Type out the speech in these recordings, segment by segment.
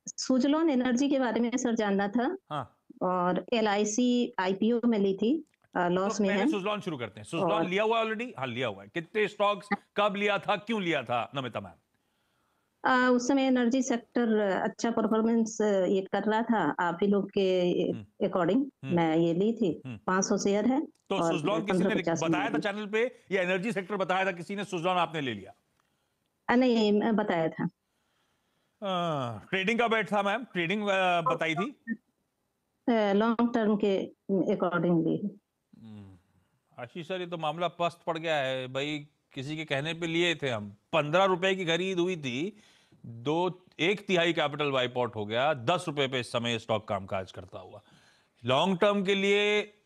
Suzlon energy के बारे में सर जानना था। हाँ। और एलआईसी आईपीओ में ली थी, तो लॉस में पहले है। सुजलॉन शुरू करते हैं। सुजलॉन और लिया हुआ ऑलरेडी? हाँ, लिया हुआ है। कितने स्टॉक्स, कब लिया था, क्यों लिया था नमिता मैम? उस समय एनर्जी सेक्टर अच्छा परफॉर्मेंस ये कर रहा था, आप ही लोग के हम्म। अकॉर्डिंग हम्म। मैं ये ली थी। हम्म। 500 शेयर है तो और सुजलॉन किसी पंद्रह ने पचास में बताया था मिली। चैनल पे, या एनर्जी सेक्टर बताया था किसी ने, सुजलॉन आपने ले लिया? नहीं, मैं बताया था। ट्रेडिंग का बेट था मैम? ट्रेडिंग बताई थी? लॉन्ग टर्म के अकॉर्डिंग ली। आशीष सर, ये तो मामला पस्त पड़ गया है भाई। किसी के कहने पे लिए थे हम, 15 रुपए की खरीद हुई थी, दो, एक तिहाई कैपिटल वाइप आउट हो गया, 10 रुपए पे इस समय स्टॉक कामकाज करता हुआ। लॉन्ग टर्म के लिए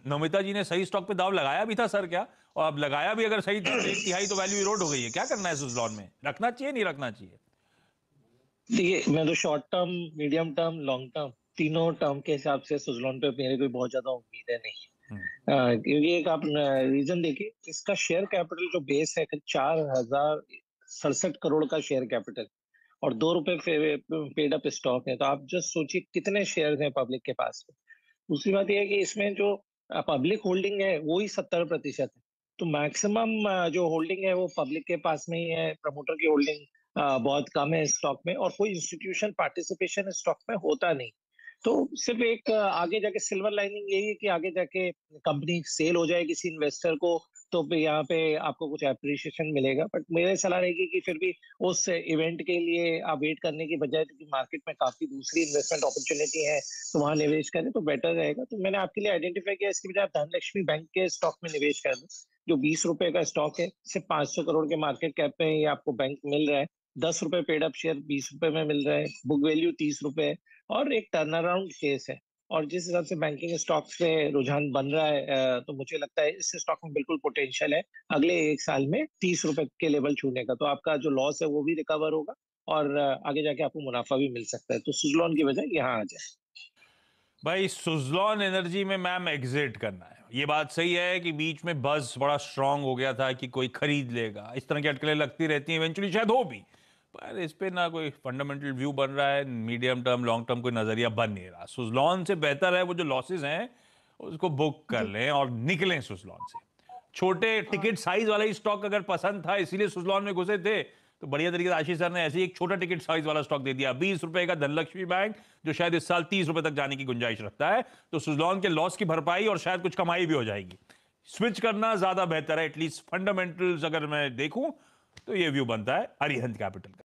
नमिता जी ने सही स्टॉक पे दाव लगाया भी था सर क्या? और अब लगाया भी अगर सही था तो एक तिहाई तो वैल्यू इरोड हो गई है। क्या करना है सुजलॉन में? रखना चाहिए, नहीं रखना चाहिए? देखिए, मैं तो short term, medium term, long term, तीनों टर्म के हिसाब से सुजलॉन पे मेरे कोई बहुत ज्यादा उम्मीद है नहीं। हम्म। क्योंकि एक आप रीजन देखिए, इसका शेयर कैपिटल जो बेस है 4,067 करोड़ का शेयर कैपिटल, और 2 रुपए पेड अप स्टॉक है। तो आप जस्ट सोचिए कितने शेयर हैं पब्लिक के पास में। दूसरी बात यह है कि इसमें जो पब्लिक होल्डिंग है वो ही 70% है। तो मैक्सिमम जो होल्डिंग है वो पब्लिक के पास में ही है। प्रमोटर की होल्डिंग बहुत कम है स्टॉक में, और कोई इंस्टीट्यूशन पार्टिसिपेशन स्टॉक में होता नहीं। तो सिर्फ एक आगे जाके सिल्वर लाइनिंग यही है कि आगे जाके कंपनी सेल हो जाए किसी इन्वेस्टर को, तो फिर यहाँ पे आपको कुछ अप्रिशिएशन मिलेगा। बट मेरी सलाह रहेगी कि फिर भी उस इवेंट के लिए आप वेट करने की बजाय, क्योंकि मार्केट में काफी दूसरी इन्वेस्टमेंट अपॉर्चुनिटी है, तो वहां निवेश करें तो बेटर रहेगा। तो मैंने आपके लिए आइडेंटिफाई किया, इसकी बजाय आप धनलक्ष्मी बैंक के स्टॉक में निवेश कर दो, जो 20 रुपए का स्टॉक है। सिर्फ 500 करोड़ के मार्केट कैप पे ये आपको बैंक मिल रहा है। 10 रुपए पेड अप शेयर 20 रुपए में मिल रहा है। बुक वैल्यू 30 रुपए है, और एक टर्न अराउंड केस है। और जिस हिसाब से बैंकिंग स्टॉक से रुझान बन रहा है, तो मुझे लगता है इस स्टॉक में बिल्कुल पोटेंशियल है अगले 1 साल में 30 रुपए के लेवल छूने का। तो आपका जो लॉस है वो भी रिकवर होगा, और आगे जाके आपको मुनाफा भी मिल सकता है। तो सुजलॉन की बजाय यहाँ आ जाए। भाई, सुजलॉन एनर्जी में मैम एग्जिट करना है। ये बात सही है कि बीच में बस बड़ा स्ट्रांग हो गया था कि कोई खरीद लेगा, इस तरह की अटकलें लगती रहती हैं, इवेंचुअली शायद हो भी, पर इस पे ना कोई फंडामेंटल व्यू बन रहा है, मीडियम टर्म लॉन्ग टर्म कोई नजरिया बन नहीं रहा। सुजलॉन से बेहतर है वो जो लॉसेज हैं उसको बुक कर जी। लें और निकलें सुजलॉन से। छोटे टिकट साइज वाला ही स्टॉक अगर पसंद था इसीलिए सुजलॉन में घुसे थे, तो बढ़िया तरीके से आशीष सर ने ऐसे ही एक छोटा टिकट साइज वाला स्टॉक दे दिया, 20 रुपए का धनलक्ष्मी बैंक, जो शायद इस साल 30 रुपए तक जाने की गुंजाइश रखता है। तो सुजलॉन के लॉस की भरपाई और शायद कुछ कमाई भी हो जाएगी। स्विच करना ज्यादा बेहतर है, एटलीस्ट फंडामेंटल्स अगर मैं देखूं तो ये व्यू बनता है अरिहंत कैपिटल का।